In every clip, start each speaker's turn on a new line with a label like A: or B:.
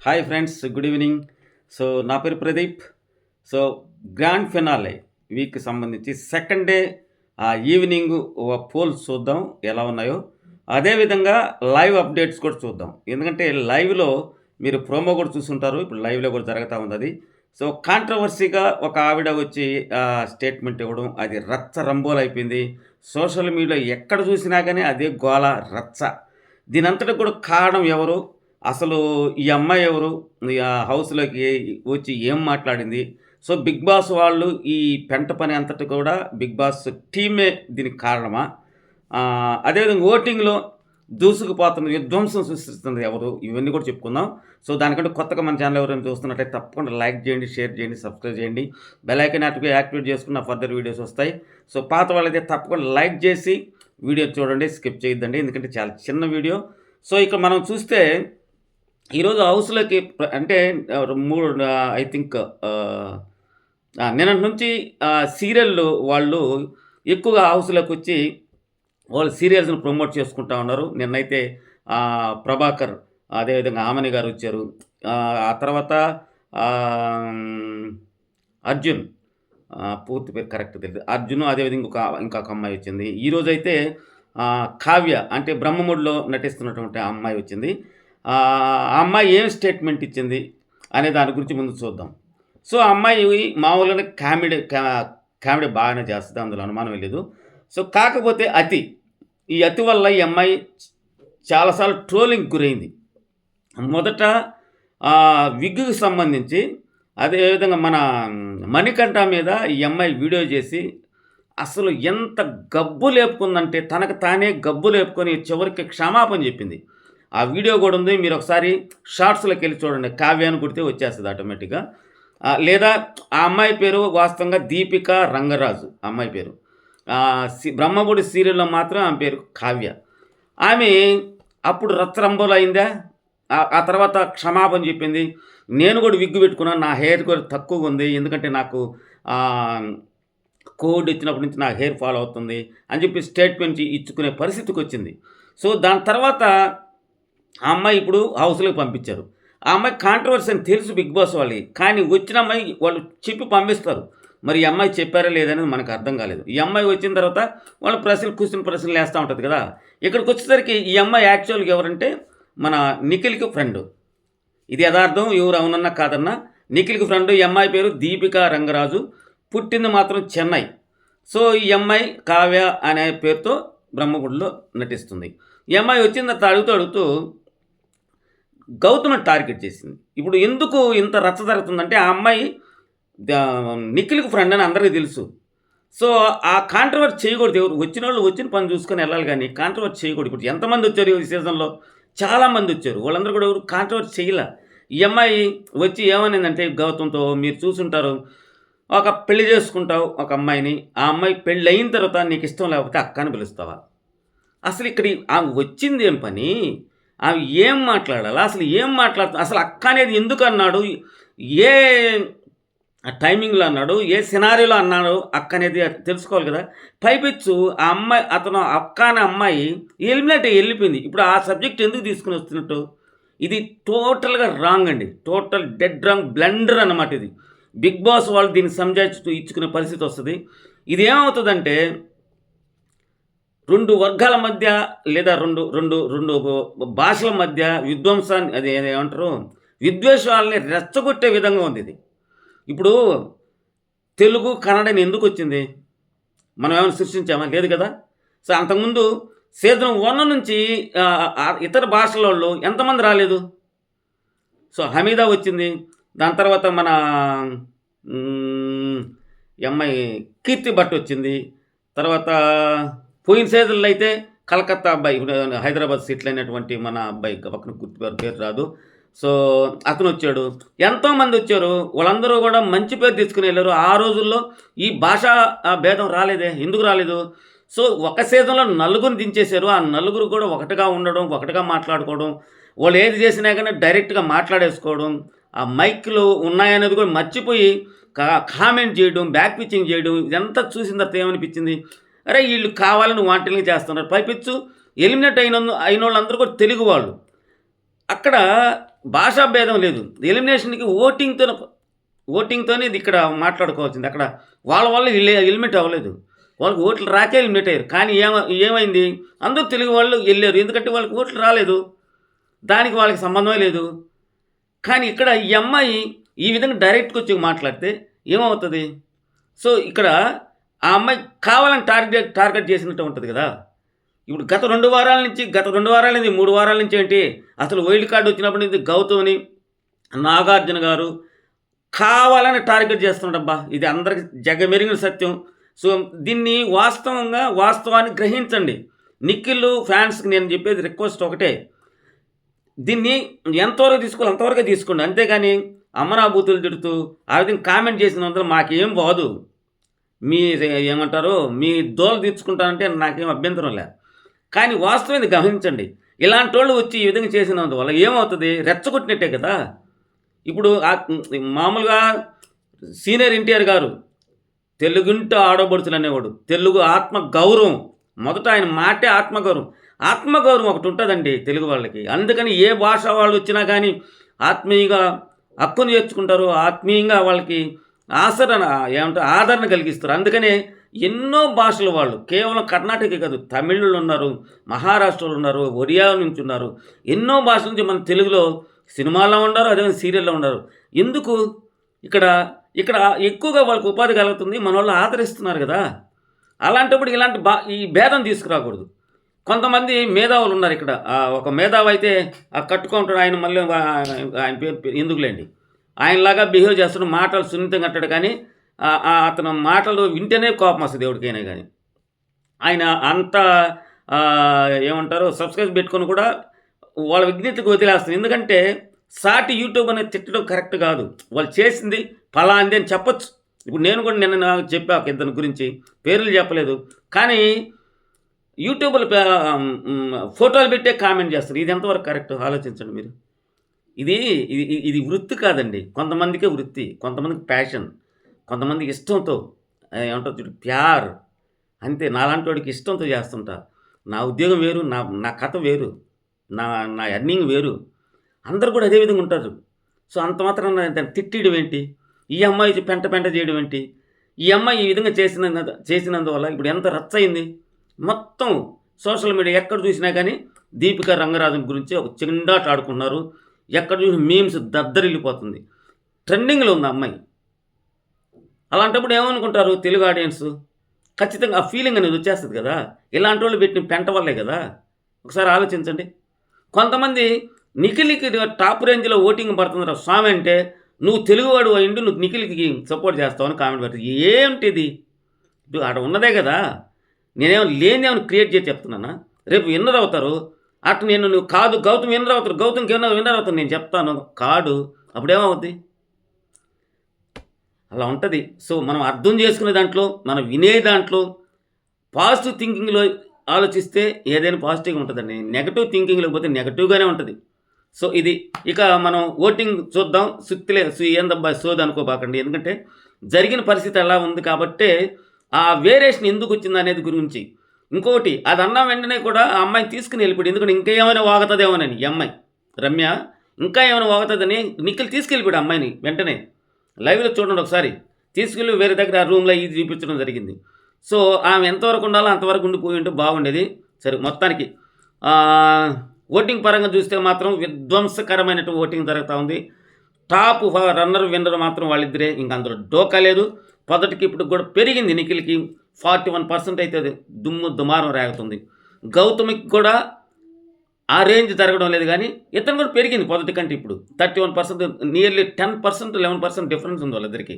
A: Hi friends, good evening. So నా పేరు Pradeep. So grand finale వీక్కి సంబంధించి సెకండ్ డే ఈవినింగ్ పోల్స్ చూద్దాం ఎలా ఉన్నాయో. అదేవిధంగా లైవ్ అప్డేట్స్ కూడా చూద్దాం. ఎందుకంటే లైవ్లో మీరు ప్రోమో కూడా చూసుంటారు. ఇప్పుడు లైవ్లో కూడా జరుగుతూ ఉంది అది. సో కాంట్రవర్సీగా ఒక ఆవిడ వచ్చి స్టేట్మెంట్ ఇవ్వడం, అది రచ్చ రంబోలు అయిపోయింది. సోషల్ మీడియాలో ఎక్కడ చూసినా కానీ అదే గోల రచ్చ. దీనంతటికి కూడా కారణం ఎవరు, అసలు ఈ అమ్మాయి ఎవరు, హౌస్‌లోకి వచ్చి ఏం మాట్లాడింది? సో, 'బిగ్ బాస్' వాళ్ళు ఈ పెంట పని అంతటి కూడా 'బిగ్ బాస్' టీమే దీనికి కారణమా? అదేవిధంగా ఓటింగ్‌లో దూసుకుపోతున్న విధ్వంసం సృష్టిస్తున్నది ఎవరు? ఇవన్నీ కూడా చెప్పుకుందాం. సో, దానికంటే కొత్తగా మన ఛానల్ ఎవరైనా చూస్తున్నట్టయితే తప్పకుండా లైక్ చేయండి, షేర్ చేయండి, సబ్స్క్రైబ్ చేయండి. బెల్ ఐకాన్ యాక్టివేట్ చేసుకున్న ఫర్దర్ వీడియోస్ వస్తాయి. సో, పాత వాళ్ళైతే తప్పకుండా లైక్ చేసి వీడియో చూడండి, స్కిప్ చేయొద్దండి. ఎందుకంటే చాలా చిన్న వీడియో. సో, ఇక్కడ మనం చూస్తే ఈరోజు హౌస్‌లోకి అంటే ఐ థింక్ నిన్నటి నుంచి సీరియల్ వాళ్ళు ఎక్కువగా హౌస్‌లోకొచ్చి వాళ్ళు సీరియల్స్‌ని ప్రమోట్ చేసుకుంటా ఉన్నారు. నిన్నైతే 'ప్రభాకర్' అదేవిధంగా 'ఆమని' గారు వచ్చారు. ఆ తర్వాత ఆహ్, 'అర్జున్' పూర్తి పేరు కరెక్ట్ తెలీదు. 'అర్జున్' అదేవిధంగా ఇంకొక అమ్మాయి వచ్చింది. ఈరోజైతే 'కావ్య' అంటే 'బ్రహ్మముడిలో' నటిస్తున్నటువంటి ఆ అమ్మాయి వచ్చింది. ఆ అమ్మాయి ఏం స్టేట్మెంట్ ఇచ్చింది అనే దాని గురించి ముందు చూద్దాం. సో, ఆ అమ్మాయి మామూలుగానే కామెడీ బాగానే చేస్తది. అందులో అనుమానమే లేదు. సో, కాకపోతే ఈ అతి వల్ల ఈ అమ్మాయి చాలా సార్లు ట్రోలింగ్‌కి గురైంది. మొదట విగ్‌కి సంబంధించి, అదేవిధంగా మన మణికంఠ మీద ఈ అమ్మాయి వీడియో చేసి అసలు ఎంత గబ్బు లేపుకుందంటే, తనకు తానే గబ్బు లేపుకొని చివరికి క్షమాపణ చెప్పింది. ఆ వీడియో కూడా ఉంది. మీరు ఒకసారి షార్ట్స్‌లోకి వెళ్ళి చూడండి. 'కావ్య' అని కొడితే వచ్చేస్తది ఆటోమేటిక్‌గా. లేదా ఆ అమ్మాయి పేరు వాస్తవంగా 'దీపిక రంగరాజు' అమ్మాయి పేరు. 'బ్రహ్మముడి' సీరియల్‌లో మాత్రం ఆమె పేరు 'కావ్య'. ఆమె అప్పుడు రచ్చరంబోలు అయిందా, ఆ తర్వాత క్షమాపణ చెప్పింది. నేను కూడా విగ్ పెట్టుకున్నాను. నా హెయిర్ కూడా తక్కువగా ఉంది. ఎందుకంటే నాకు కోవిడ్ వచ్చినప్పటి నుంచి నా హెయిర్ ఫాల్ అవుతుంది అని చెప్పి స్టేట్మెంట్ ఇచ్చుకునే పరిస్థితికి వచ్చింది. సో, దాని తర్వాత ఆ అమ్మాయి ఇప్పుడు హౌస్‌లోకి పంపించారు. ఆ అమ్మాయి కాంట్రవర్సీ అని తెలుసు 'బిగ్ బాస్' వాళ్ళకి. కానీ వచ్చిన అమ్మాయి వాళ్ళు చెప్పి పంపిస్తారు. మరి ఈ అమ్మాయి చెప్పారా లేదనేది మనకు అర్థం కాలేదు. ఈ అమ్మాయి వచ్చిన తర్వాత వాళ్ళు క్వెషన్ ప్రశ్నలు వేస్తూ ఉంటది కదా! ఇక్కడికొచ్చేసరికి ఈ అమ్మాయి యాక్చువల్‌గా ఎవరంటే మన నిఖిల్‌కి ఫ్రెండు. ఇది యదార్థం, ఎవరు అవునన్నా కాదన్నా నిఖిల్‌కి ఫ్రెండు. ఈ అమ్మాయి పేరు 'దీపిక రంగరాజు'. పుట్టింది మాత్రం చెన్నై. సో, ఈ అమ్మాయి 'కావ్య' అనే పేరుతో బ్రహ్మగుడిలో నటిస్తుంది. ఈ అమ్మాయి వచ్చిన తర్వాత అడుగుతూ గౌతమ్‌ని టార్గెట్ చేసింది. ఇప్పుడు ఎందుకు ఇంత రచ్చ జరుగుతుందంటే, ఆ అమ్మాయి నిఖిల్‌కి ఫ్రెండ్ అని అందరికీ తెలుసు. సో, ఆ కాంట్రవర్సీ చేయకూడదు. ఎవరు వచ్చినోళ్ళు వచ్చిన పని చూసుకొని వెళ్ళాలి గానీ, కాంట్రవర్సీ చేయకూడదు. ఇప్పుడు ఎంతమంది వచ్చారు ఈ సీజన్‌లో? చాలామంది వచ్చారు. వాళ్ళందరూ కూడా ఎవరు కాంట్రవర్సీ చేయలా. ఈ అమ్మాయి వచ్చి ఏమనిందంటే గౌతమ్‌తో, మీరు చూసుంటారు, ఒక పెళ్లి చేసుకుంటావు ఒక అమ్మాయిని. ఆ అమ్మాయి పెళ్ళయిన తర్వాత నీకు ఇష్టం లేకపోతే అక్క అని పిలుస్తావా? అసలు ఇక్కడ ఆమె వచ్చిందేం పని? ఆమె ఏం మాట్లాడాలా? అసలు ఏం మాట్లాడుతుంది? అసలు అక్క అనేది ఎందుకన్నాడు? ఏ టైమింగ్‌లో అన్నాడు? ఏ సినారియోలో అన్నాడు అక్క అనేది తెలుసుకోవాలి కదా! పైపెచ్చు ఆ అమ్మాయి, అతను అక్క అనే అమ్మాయి ఎలిమినేట్ అయ్యి ఎళ్ళిపోయింది. ఇప్పుడు ఆ సబ్జెక్ట్ ఎందుకు తీసుకొని వస్తున్నట్టు? ఇది టోటల్‌గా రాంగ్ అండి. టోటల్ డెడ్ రాంగ్ బ్లండర్ అన్నమాట ఇది. 'బిగ్ బాస్' వాళ్ళు దీన్ని సంజాయిస్తూ ఇచ్చుకునే పరిస్థితి వస్తది. ఇదేమవుతదంటే 2 వర్గాల మధ్య లేదా 2 భాషల మధ్య విధ్వంసాన్ని, అది ఏమంటారు, విద్వేషాలని రెచ్చగొట్టే విధంగా ఉంది ఇది. ఇప్పుడు తెలుగు, కన్నడని ఎందుకొచ్చింది? మనం ఏమైనా సృష్టించామా? లేదు కదా! సో, అంతకుముందు సీజన్ 1 నుంచి ఇతర భాషలోళ్ళు ఎంతమంది రాలేదు? సో, హమీదా వచ్చింది. దాని తర్వాత మన ఈ అమ్మాయి 'కీర్తి భట్' వచ్చింది. తర్వాత పోయిన సీజన్‌లో అయితే కలకత్తా అబ్బాయి, ఇప్పుడు హైదరాబాద్ సెటిల్ అయినటువంటి మన అబ్బాయి, పక్కన పేరు రాదు. సో, అతనొచ్చాడు. ఎంతోమంది వచ్చారు. వాళ్ళందరూ కూడా మంచి పేరు తెచ్చుకొని ఎళ్లారు. ఆ రోజుల్లో ఈ భాషా భేదం రాలేదే. ఎందుకు రాలేదు? సో, ఒక సీజన్‌లో నలుగురిని దించేశారు. ఆ నలుగురు కూడా ఒకటిగా ఉండడం, ఒకటిగా మాట్లాడుకోవడం, వాళ్ళు ఏది చేసినా గానీ డైరెక్ట్‌గా మాట్లాడేసుకోవడం, ఆ మైక్‌లు ఉన్నాయనేది కూడా మర్చిపోయి కామెంట్ చేయడం, బ్యాక్ పిచ్చింగ్ చేయడం, ఇదంతా చూసిన తర్వాత ఏమనిపించింది? అరే, ఈళ్ళు కావాలని వాంటెలింగ్ చేస్తున్నారు. పైపెచ్చు ఎలిమినేట్ అయినోళ్ళందరూ కూడా తెలుగు వాళ్ళు. అక్కడ భాషా భేదం లేదు. ఎలిమినేషన్‌కి ఓటింగ్‌తోనే ఇది ఇక్కడ మాట్లాడుకోవాల్సింది. అక్కడ వాళ్ళ వల్ల ఎలిమినేట్ అవ్వలేదు. వాళ్ళకి ఓట్లు రాకే ఎలిమినేట్ అయ్యారు. కానీ ఏమైంది? అందరూ తెలుగు వాళ్ళు ఎళ్లారు. ఎందుకంటే వాళ్ళకి ఓట్లు రాలేదు. దానికి వాళ్ళకి సంబంధమే లేదు. కానీ ఇక్కడ ఈ అమ్మాయి ఈ విధంగా డైరెక్ట్‌గా వచ్చి మాట్లాడితే ఏమవుతది? సో, ఇక్కడ ఆ అమ్మాయి కావాలని టార్గెట్ చేసినట్టు ఉంటది కదా! ఇప్పుడు గత 2 వారాల నుంచి 3 వారాల నుంచి ఏంటి అసలు వైల్డ్ కార్డ్ వచ్చినప్పటి నుంచి గౌతమ్‌ని, నాగార్జున గారు కావాలని టార్గెట్ చేస్తున్నాడబ్బా! ఇది అందరికి జగమెరిగిన సత్యం. సో, దీన్ని వాస్తవాన్ని గ్రహించండి. నిఖిల్ ఫ్యాన్స్‌కి నేను చెప్పేది రిక్వెస్ట్ ఒకటే. దీన్ని ఎంతవరకు తీసుకోవాలో అంతవరకే తీసుకోండి. అంతేగాని అమ్మనా బూతులు తిడుతూ ఆ విధంగా కామెంట్ చేసినందులో మాకేం బాదు. ఏమంటారు మీ దోల తీర్చుకుంటానంటే నాకేం అభ్యంతరం లే. కానీ వాస్తవం ఇది గమనించండి. ఇలాంటోళ్ళు వచ్చి ఈ విధంగా చేసినందువల్ల ఏమవుతది? రెచ్చగొట్టినట్టే కదా! ఇప్పుడు మామూలుగా సీనియర్ ఎన్టీఆర్ గారు తెలుగింట ఆడబడుచులు అనేవాడు. తెలుగు ఆత్మ గౌరవం. మొదట ఆయన మాటే ఆత్మగౌరవం. ఆత్మగౌరవం ఒకటి ఉంటుందండి తెలుగు వాళ్ళకి. అందుకని ఏ భాష వాళ్ళు వచ్చినా కానీ ఆత్మీయంగా హక్కును చేర్చుకుంటారు. ఆత్మీయంగా వాళ్ళకి ఆదరణ కలిగిస్తారు. అందుకనే ఎన్నో భాషలు వాళ్ళు కేవలం కర్ణాటక కాదు, తమిళులు ఉన్నారు, మహారాష్ట్రలో ఉన్నారు, ఒరియా నుంచి ఉన్నారు. ఎన్నో భాషల నుంచి మన తెలుగులో సినిమాల్లో ఉన్నారు, అదే సీరియల్లో ఉన్నారు. ఎందుకు ఇక్కడ ఎక్కువగా వాళ్ళకి ఉపాధి కలుగుతుంది. మన వాళ్ళు ఆదరిస్తున్నారు కదా! అలాంటప్పుడు ఈ భేదం తీసుకురాకూడదు. కొంతమంది మేధావులు ఉన్నారు ఇక్కడ. ఒక మేధావి అయితే కట్టుకుంటాడు. ఆయన మళ్ళీ ఆయన పేరు ఎందుకులేండి, ఆయనలాగా బిహేవ్ చేస్తాడు. మాటలు సున్నితంగా అంటాడు. కానీ అతను మాటలు వింటేనే కోపం వస్తుంది ఎవరికైనా కానీ. ఆయన అంత ఏమంటారు సబ్స్క్రైబ్ పెట్టుకొని కూడా వాళ్ళ విజ్ఞతకు వదిలేస్తారు. ఎందుకంటే సాటి యూట్యూబ్ అనేది తిట్టడం కరెక్ట్ కాదు. వాళ్ళు చేసింది ఫలాంది అని చెప్పొచ్చు. ఇప్పుడు నేను కూడా నిన్న చెప్పా ఒక ఇద్దరి గురించి, పేర్లు చెప్పలేదు. కానీ యూట్యూబ్లో ఫోటోలు పెట్టే కామెంట్ చేస్తారు. ఇది ఎంతవరకు కరెక్ట్ ఆలోచించండి మీరు. ఇది వృత్తి కాదండి. కొంతమందికే వృత్తి, కొంతమందికి ప్యాషన్, కొంతమందికి ఇష్టంతో ఏమంటారు చూడు ప్యార్. అంతే. నాలాంటి వాడికి ఇష్టంతో చేస్తుంటా. నా ఉద్యోగం వేరు, నా కథ వేరు, నా ఎర్నింగ్ వేరు. అందరూ కూడా అదే విధంగా ఉంటారు. సో అంత మాత్రం దాన్ని తిట్టడం ఏంటి? ఈ అమ్మాయి పెంట చేయడం ఏంటి? ఈ అమ్మాయి ఈ విధంగా చేసినందువల్ల ఇప్పుడు ఎంత రచ్చ అయింది. మొత్తం సోషల్ మీడియా ఎక్కడ చూసినా కానీ దీపికా రంగరాజన్ గురించి ఒక చెండాట ఆడుకున్నారు. ఎక్కడ చూసిన మీమ్స్ దద్దరిల్లిపోతుంది. ట్రెండింగ్లో ఉంది అమ్మాయి. అలాంటప్పుడు ఏమనుకుంటారు తెలుగు ఆడియన్స్? ఖచ్చితంగా ఆ ఫీలింగ్ అనేది వచ్చేస్తుంది కదా! ఇలాంటి వాళ్ళు పెట్టిన పెంట వల్లే కదా! ఒకసారి ఆలోచించండి. కొంతమంది నిఖిల్కి టాప్ రేంజ్లో ఓటింగ్ పడుతుందిరా స్వామి అంటే, నువ్వు తెలుగువాడు అయ్యిండు నువ్వు నిఖిల్కి సపోర్ట్ చేస్తావని కామెంట్ పెడతావు. ఏంటిది? ఇప్పుడు అక్కడ ఉన్నదే కదా! లేనిదేమో క్రియేట్ చేసి చెప్తున్నానా? రేపు విన్నర్ అవుతారు. నువ్వు కాదు గౌతమ్ విన్నర్ అవుతారు, గౌతమ్కి విన్నర్ అవుతారు నేను చెప్తాను కాడు. అప్పుడేమవుద్ది? అలా ఉంటుంది. సో మనం అర్థం చేసుకునే దాంట్లో, మనం వినే దాంట్లో పాజిటివ్ థింకింగ్లో ఆలోచిస్తే ఏదైనా పాజిటివ్గా ఉంటుందండి. నెగటివ్ థింకింగ్లో పోతే నెగటివ్గానే ఉంటుంది. సో ఇది ఇక మనం ఓటింగ్ చూద్దాం. ఏందబ్బా సోది అనుకోబాకండి. ఎందుకంటే జరిగిన పరిస్థితి ఎలా ఉంది కాబట్టే ఆ వేరియేషన్ ఎందుకు వచ్చింది అనేది గురించి. ఇంకొకటి అది అన్న వెంటనే కూడా ఆ అమ్మాయిని తీసుకుని వెళ్ళిపోయాడు. ఎందుకంటే ఇంకా ఏమైనా వాగుతుందేమోనని ఈ అమ్మాయి రమ్య ఇంకా ఏమైనా వాగుతుందని నిఖిల్ తీసుకెళ్ళిపోయాడు అమ్మాయిని వెంటనే. లైవ్లో చూడండి ఒకసారి. తీసుకెళ్ళి వేరే దగ్గర ఆ రూమ్లో ఇది చూపించడం జరిగింది. సో ఆమె ఎంతవరకు ఉండాలో అంతవరకు ఉండిపోయి ఉంటే బాగుండేది. సరే మొత్తానికి ఓటింగ్ పరంగా చూస్తే మాత్రం విధ్వంసకరమైనటువంటి ఓటింగ్ జరుగుతూ ఉంది. టాప్ విన్నర్ మాత్రం వాళ్ళిద్దరే. ఇంక అందులో డోకా లేదు. మొదటికి ఇప్పుడు కూడా పెరిగింది. నిఖిల్కి 41% అయితే దుమారం రేగుతుంది. గౌతమికి కూడా ఆ రేంజ్ జరగడం లేదు. కానీ ఇతను కూడా పెరిగింది మొదటి కంటే. ఇప్పుడు 31%, నియర్లీ 10%, 11% డిఫరెన్స్ ఉంది వాళ్ళిద్దరికి.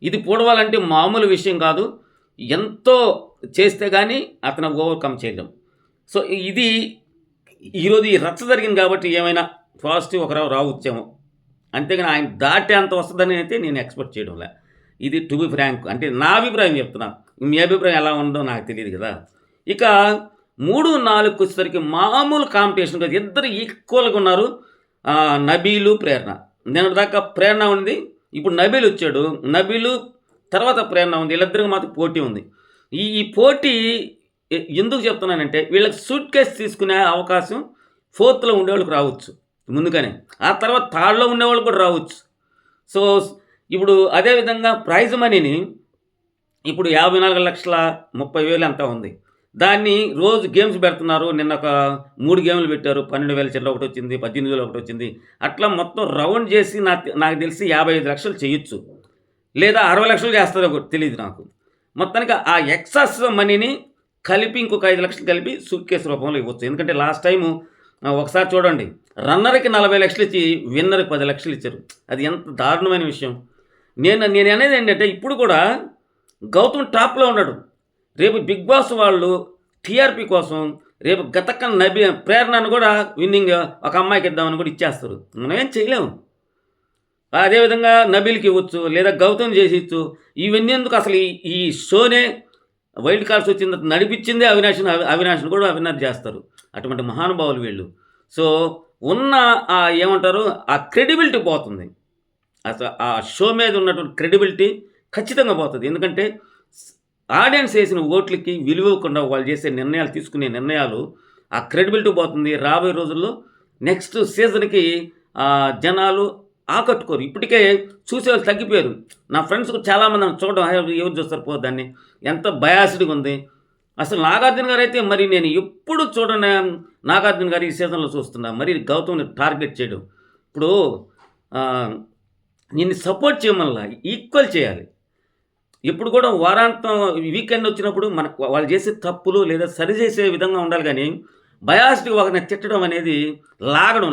A: ఇది పూడవాలంటే మామూలు విషయం కాదు. ఎంతో చేస్తే కానీ అతను ఓవర్కమ్ చేయలేం. సో ఇది ఈరోజు ఈ రచ్చ జరిగింది కాబట్టి ఏమైనా పాజిటివ్ ఒకరావు రావచ్చేమో. అంతేగాని ఆయన దాటే అంత వస్తుందని అయితే నేను ఎక్స్పెక్ట్ చేయడంలే. ఇది టు బి ఫ్రాంక్ అంటే నా అభిప్రాయం చెప్తున్నా. మీ అభిప్రాయం ఎలా ఉందో నాకు తెలియదు కదా. ఇక 3, 4 వచ్చేసరికి మామూలు కాంపిటీషన్ కదా. ఇద్దరు ఈక్వల్గా ఉన్నారు. నబీలు, ప్రేరణ. నిన్నటి దాకా ప్రేరణ ఉంది, ఇప్పుడు నబీల్ వచ్చాడు. నబీలు తర్వాత ప్రేరణ ఉంది. వీళ్ళిద్దరికి మాత్రం పోటీ ఉంది. ఈ పోటీ ఎందుకు చెప్తున్నానంటే వీళ్ళకి సూట్ కేసు తీసుకునే అవకాశం 4th ఉండేవాళ్ళకి రావచ్చు. ముందుగానే. ఆ తర్వాత థర్డ్‌లో ఉండేవాళ్ళు కూడా రావచ్చు. సో, ఇప్పుడు అదే విధంగా ప్రైజ్ మనీని ఇప్పుడు 54,30,000 ఎంతో ఉంది. దాన్ని రోజు గేమ్స్ పెడుతున్నారు. నిన్న ఒక 3 గేమ్‌లు పెట్టారు. 12,000 చిల్లర ఒకటొచ్చింది. 18,000 ఒకటొచ్చింది. అట్లా మొత్తం రౌండ్ చేసి నాకు తెలిసి 55,00,000 చేయొచ్చు. లేదా 60,00,000 చేస్తారో తెలీదు నాకు. మొత్తానికి ఆ ఎక్సెస్ మనీని కలిపి ఇంకొక 5,00,000 కలిపి సూట్‌కేస్ రూపంలో ఇవ్వచ్చు. ఎందుకంటే లాస్ట్ టైము ఒకసారి చూడండి. రన్నర్‌కి 40,00,000 ఇచ్చి విన్నర్‌కి 10,00,000 ఇచ్చారు. అది ఎంత దారుణమైన విషయం. నేననేది ఏంటంటే ఇప్పుడు కూడా గౌతమ్ టాప్‌లో ఉన్నాడు. రేపు 'బిగ్ బాస్' వాళ్ళు టీఆర్‌పీ కోసం రేపు గతక్కన ప్రేరణను కూడా విన్నింగ్ ఒక అమ్మాయికి ఇద్దామని కూడా ఇచ్చేస్తారు. మనం ఏం చేయలేము. అదేవిధంగా నబీల్‌కి ఇవ్వచ్చు. లేదా గౌతమ్ చేసియచ్చు. ఇవన్నీ ఎందుకు అసలు ఈ షోనే వైల్డ్ కార్డ్స్ వచ్చిన తర్వాత నడిపించిందే అవినాష్‌ని కూడా విన్నర్ చేస్తారు. అటువంటి మహానుభావులు వీళ్ళు. సో, ఉన్న ఏమంటారు ఆ క్రెడిబిలిటీ పోతుంది. అసలు ఆ షో మీద ఉన్నటువంటి క్రెడిబిలిటీ ఖచ్చితంగా పోతది. ఎందుకంటే ఆడియన్స్ ఏసిన ఓట్లకి విలువ ఇవ్వకుండా వాళ్ళు చేసే నిర్ణయాలు తీసుకునే నిర్ణయాలు ఆ క్రెడిబిలిటీ పోతుంది. రాబోయే రోజుల్లో నెక్స్ట్ సీజన్‌కి జనాలు ఆకట్టుకోరు. ఇప్పటికే చూసేవాళ్ళు తగ్గిపోయారు. నా ఫ్రెండ్స్ చాలామంది నన్ను చూడడం ఎవరు చూస్తారు పో దాన్ని. ఎంత బయాస్డ్‌గా ఉంది. అసలు నాగార్జున గారైతే మరి నేను ఎప్పుడు చూడని నాగార్జున గారు ఈ సీజన్‌లో చూస్తున్నా. మరి గౌతమ్‌ని టార్గెట్ చేయడం. ఇప్పుడు నిన్ను సపోర్ట్ చేయమనలా ఈక్వల్ చేయాలి. ఎప్పుడు కూడా వారాంతం వీకెండ్ వచ్చినప్పుడు వాళ్ళు చేసే తప్పులు లేదా సరిచేసే విధంగా ఉండాలి గానీ, బయాస్డ్‌గా ఒకరిని తిట్టడం అనేది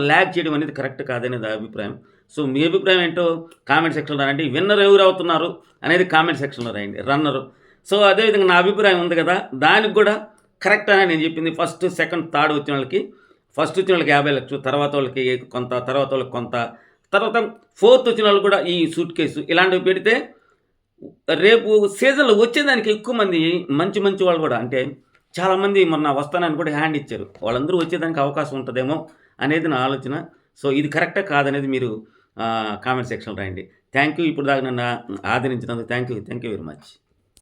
A: ల్యాగ్ చేయడం అనేది కరెక్ట్ కాదనేది అభిప్రాయం. సో, మీ అభిప్రాయం ఏంటో కామెంట్ సెక్షన్‌లో రాయండి. విన్నర్ ఎవరు అవుతున్నారు అనేది కామెంట్ సెక్షన్‌లో రాయండి. రన్నరు. సో, అదేవిధంగా నా అభిప్రాయం ఉంది కదా! దానికి కూడా కరెక్ట్ అని నేను చెప్పింది. ఫస్ట్, సెకండ్, థర్డ్ వచ్చిన వాళ్ళకి ఫస్ట్ వచ్చిన వాళ్ళకి 50,00,000 తర్వాత వాళ్ళకి కొంత, తర్వాత వాళ్ళకి కొంత, తర్వాత ఫోర్త్ వచ్చిన వాళ్ళు కూడా ఈ సూట్ కేసు ఇలాంటివి పెడితే రేపు సీజన్‌లో వచ్చేదానికి ఎక్కువ మంది మంచి వాళ్ళు కూడా అంటే చాలామంది మొన్న వస్తానని కూడా హ్యాండ్ ఇచ్చారు. వాళ్ళందరూ వచ్చేదానికి అవకాశం ఉంటదేమో అనేది నా ఆలోచన. సో, ఇది కరెక్టా కాదనేది మీరు కామెంట్ సెక్షన్‌లో రాయండి. Thank you. ఇప్పుడు దాకా నన్ను ఆదరించినందుకు థాంక్ యూ వెరీ మచ్.